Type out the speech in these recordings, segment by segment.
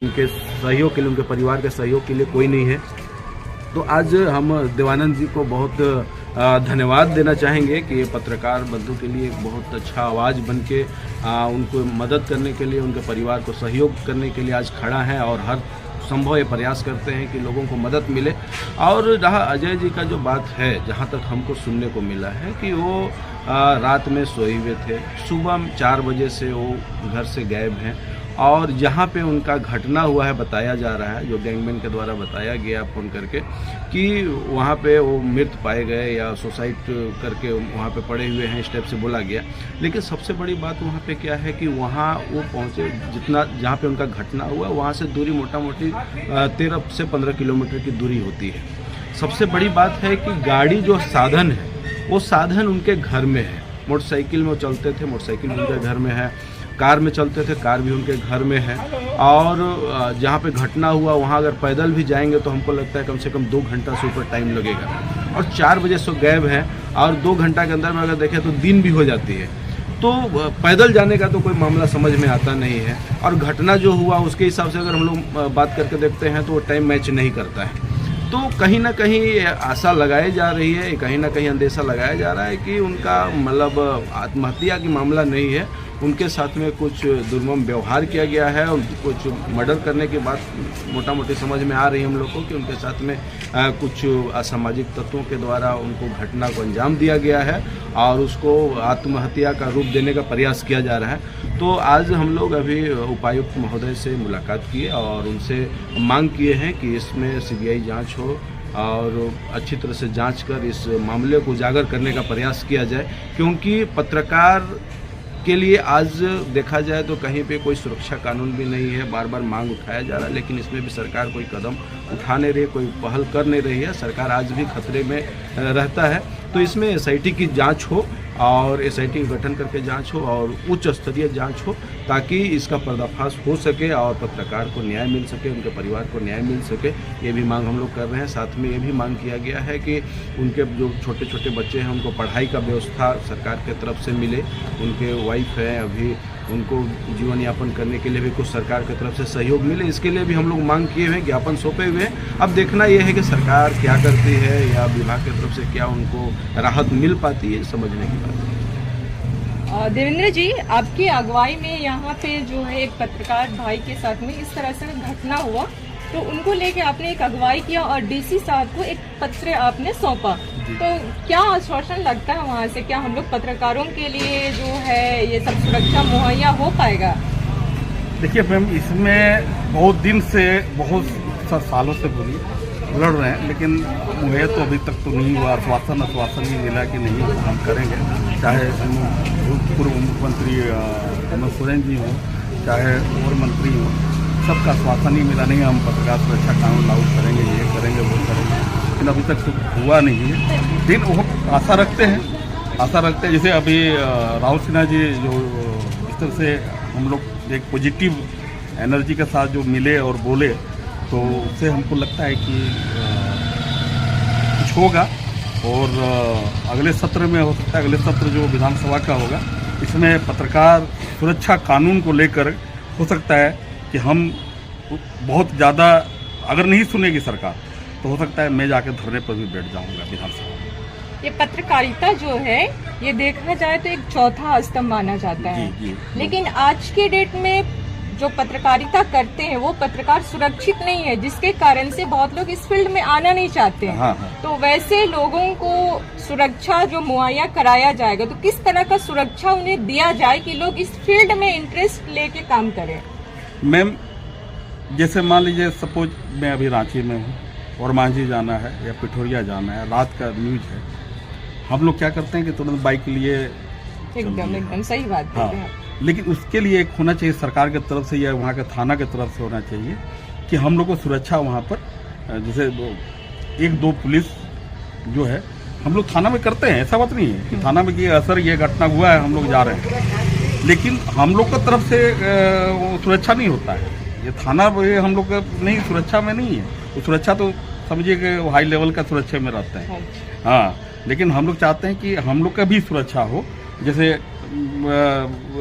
उनके सहयोग के लिए, उनके परिवार के सहयोग के लिए कोई नहीं है। तो आज हम देवानंद जी को बहुत धन्यवाद देना चाहेंगे कि ये पत्रकार बंधु के लिए एक बहुत अच्छा आवाज़ बन के उनको मदद करने के लिए, उनके परिवार को सहयोग करने के लिए आज खड़ा है और हर संभव ये प्रयास करते हैं कि लोगों को मदद मिले। और रहा अजय जी का जो बात है, जहाँ तक हमको सुनने को मिला है कि वो रात में सोए हुए थे, सुबह 4 बजे से वो घर से गायब हैं और जहाँ पे उनका घटना हुआ है बताया जा रहा है, जो गैंगमैन के द्वारा बताया गया फ़ोन करके कि वहाँ पे वो मृत पाए गए या सुसाइड करके वहाँ पे पड़े हुए हैं, इस टाइप से बोला गया। लेकिन सबसे बड़ी बात वहाँ पे क्या है कि वहाँ वो पहुँचे, जितना जहाँ पे उनका घटना हुआ वहाँ से दूरी मोटा मोटी 13 से 15 किलोमीटर की दूरी होती है। सबसे बड़ी बात है कि गाड़ी जो साधन है वो साधन उनके घर में है। मोटरसाइकिल में वो चलते थे, मोटरसाइकिल उनके घर में है, कार में चलते थे, कार भी उनके घर में है। और जहाँ पे घटना हुआ वहाँ अगर पैदल भी जाएंगे तो हमको लगता है कम से कम 2 घंटा से ऊपर टाइम लगेगा। और 4 बजे से गायब है और 2 घंटा के अंदर में अगर देखें तो दिन भी हो जाती है। तो पैदल जाने का तो कोई मामला समझ में आता नहीं है। और घटना जो हुआ उसके हिसाब से अगर हम लोग बात करके देखते हैं तो वो टाइम मैच नहीं करता है। तो कहीं ना कहीं आशा लगाई जा रही है, कहीं ना कहीं अंदेशा लगाया जा रहा है कि उनका मतलब आत्महत्या की मामला नहीं है, उनके साथ में कुछ दुर्मम व्यवहार किया गया है और कुछ मर्डर करने की बात मोटा मोटी समझ में आ रही है हम लोग को कि उनके साथ में कुछ असामाजिक तत्वों के द्वारा उनको घटना को अंजाम दिया गया है और उसको आत्महत्या का रूप देने का प्रयास किया जा रहा है। तो आज हम लोग अभी उपायुक्त महोदय से मुलाकात किए और उनसे मांग किए हैं कि इसमें सीबीआई जाँच हो और अच्छी तरह से जांच कर इस मामले को उजागर करने का प्रयास किया जाए, क्योंकि पत्रकार के लिए आज देखा जाए तो कहीं पे कोई सुरक्षा कानून भी नहीं है। बार बार मांग उठाया जा रहा है लेकिन इसमें भी सरकार कोई कदम उठा नहीं रही, कोई पहल कर नहीं रही है। सरकार आज भी खतरे में रहता है। तो इसमें एसआईटी की जांच हो और एसआईटी गठन करके जांच हो और उच्च स्तरीय जांच हो ताकि इसका पर्दाफाश हो सके और पत्रकार को न्याय मिल सके, उनके परिवार को न्याय मिल सके। ये भी मांग हम लोग कर रहे हैं। साथ में ये भी मांग किया गया है कि उनके जो छोटे छोटे बच्चे हैं उनको पढ़ाई का व्यवस्था सरकार के तरफ से मिले। उनके वाइफ हैं, अभी उनको जीवन यापन करने के लिए भी कुछ सरकार की तरफ से सहयोग मिले, इसके लिए भी हम लोग मांग किए हुए हैं, ज्ञापन सौंपे हुए हैं। अब देखना यह है कि सरकार क्या करती है या विभाग की तरफ से क्या उनको राहत मिल पाती है, समझने की बात है। देवेंद्र जी, आपकी अगुवाई में यहाँ पे जो है एक पत्रकार भाई के साथ में इस तरह से घटना हुआ तो उनको लेके आपने एक अगुवाई किया और डीसी साहब को एक पत्र आपने सौंपा। तो क्या आश्वासन लगता है वहाँ से, क्या हम लोग पत्रकारों के लिए जो है ये सब सुरक्षा मुहैया हो पाएगा? देखिए मैम, इसमें बहुत दिन से, बहुत सालों से लड़ रहे हैं लेकिन मुहैया तो अभी तक तो नहीं हुआ। आश्वासन ही मिला कि नहीं हम करेंगे, चाहे पूर्व मुख्यमंत्री हेमंत सोरेन जी हों, चाहे और मंत्री हों, सबका आश्वासन ही मिला नहीं हम पत्रकार सुरक्षा कानून लागू करेंगे, ये करेंगे, वो करेंगे, लेकिन अभी तक तो हुआ नहीं है। दिन वो आशा रखते हैं। जैसे अभी राहुल सिन्हा जी जो इस तरह से हम लोग एक पॉजिटिव एनर्जी के साथ जो मिले और बोले तो उससे हमको लगता है कि कुछ होगा। और अगले सत्र में हो सकता है, अगले सत्र जो विधानसभा का होगा इसमें पत्रकार सुरक्षा कानून को लेकर हो सकता है कि हम बहुत ज़्यादा, अगर नहीं सुनेगी सरकार तो हो सकता है मैं जाकर धरने पर भी बैठ जाऊंगा विधानसभा में। ये पत्रकारिता जो है ये देखा जाए तो एक चौथा स्तंभ माना जाता है। जी। लेकिन आज के डेट में जो पत्रकारिता करते हैं वो पत्रकार सुरक्षित नहीं है, जिसके कारण से बहुत लोग इस फील्ड में आना नहीं चाहते हैं। हाँ। तो वैसे लोगों को सुरक्षा जो मुहैया कराया जाएगा तो किस तरह का सुरक्षा उन्हें दिया जाए कि लोग इस फील्ड में इंटरेस्ट लेके काम करें? मैम, जैसे मान लीजिए सपोज मैं अभी रांची में हूँ और मांझी जाना है या पिठोरिया जाना है, रात का न्यूज है, हम लोग क्या करते हैं कि तुरंत बाइक लिए एकदम सही बात हाँ। है। लेकिन उसके लिए एक होना चाहिए सरकार की तरफ से या वहाँ के थाना की तरफ से होना चाहिए कि हम लोग को सुरक्षा वहाँ पर जैसे 1-2 पुलिस जो है हम लोग थाना में करते हैं, ऐसा बात नहीं है कि थाना में कि असर ये घटना हुआ है हम लोग जा रहे हैं, लेकिन हम लोग की तरफ से सुरक्षा नहीं होता है। ये थाना हम लोग का नहीं, सुरक्षा में नहीं है। तो सुरक्षा तो समझिए कि हाई लेवल का सुरक्षा में रहता है। हाँ, लेकिन हम लोग चाहते हैं कि हम लोग का भी सुरक्षा हो। जैसे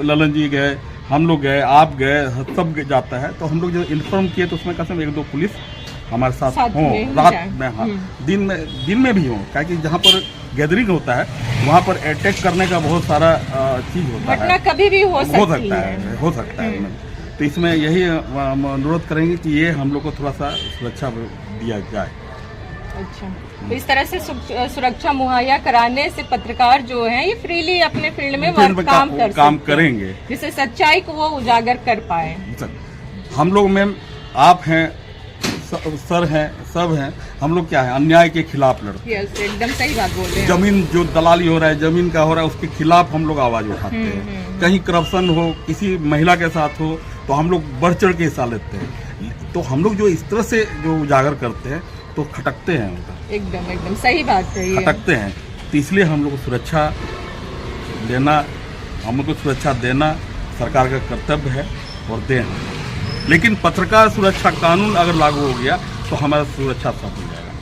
ललन जी गए हम लोग गए, आप गए, सब जाता है, तो हम लोग जो इन्फॉर्म किए तो उसमें कसम 1-2 पुलिस हमारे साथ हो, में रात जाए। में, हाँ, दिन में भी हो, क्योंकि जहाँ पर गैदरिंग होता है वहाँ पर अटैक करने का बहुत सारा चीज होता घटना है, कभी भी हो सकती है, हो सकता है। तो इसमें यही अनुरोध करेंगे कि ये हम लोग को थोड़ा सा सुरक्षा दिया जाए। अच्छा, तो इस तरह से सुरक्षा मुहैया कराने से पत्रकार जो हैं ये फ्रीली अपने फील्ड में काम कर सकते करेंगे, जिससे सच्चाई को वो उजागर कर पाए। हम लोग मैम, आप हैं, सर हैं, सब हैं, हम लोग क्या है, अन्याय के खिलाफ लड़ते हैं। यस, एकदम सही बात बोल रहे हैं। जमीन जो दलाली हो रहा है, जमीन का हो रहा है, उसके खिलाफ हम लोग आवाज उठाते हैं। कहीं करप्शन हो, किसी महिला के साथ हो, तो हम लोग बढ़ चढ़ के हिस्सा लेते हैं। तो हम लोग जो इस तरह से जो उजागर करते हैं तो खटकते हैं उनका, एकदम सही बात है, खटकते हैं। तो इसलिए हम लोग को सुरक्षा देना, हम लोग को सुरक्षा देना सरकार का कर्तव्य है और दें। लेकिन पत्रकार सुरक्षा कानून अगर लागू हो गया तो हमारा सुरक्षा सब हो जाएगा।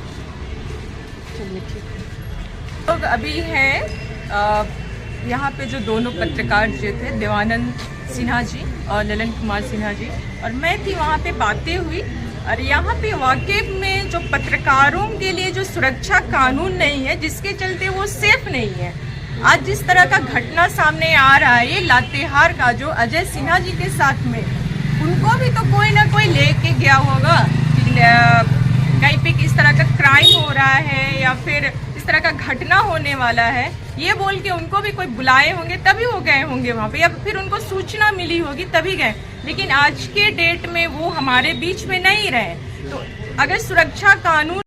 चलिए ठीक है। लोग अभी हैं यहाँ पे जो दोनों पत्रकार जो थे, देवानंद सिन्हा जी और ललन कुमार सिन्हा जी, और मैं थी वहाँ पे, बातें हुई। और यहाँ पे वाकई में जो पत्रकारों के लिए जो सुरक्षा कानून नहीं है, जिसके चलते वो सेफ नहीं है। आज जिस तरह का घटना सामने आ रहा है, ये लातेहार का जो अजय सिन्हा जी के साथ में, उनको भी तो कोई ना कोई लेके गया होगा कि कहीं पे किस तरह का क्राइम हो रहा है या फिर इस तरह का घटना होने वाला है, ये बोल के उनको भी कोई बुलाए होंगे, तभी वो गए होंगे वहाँ पे, या फिर उनको सूचना मिली होगी तभी गए। लेकिन आज के डेट में वो हमारे बीच में नहीं रहे। तो अगर सुरक्षा कानून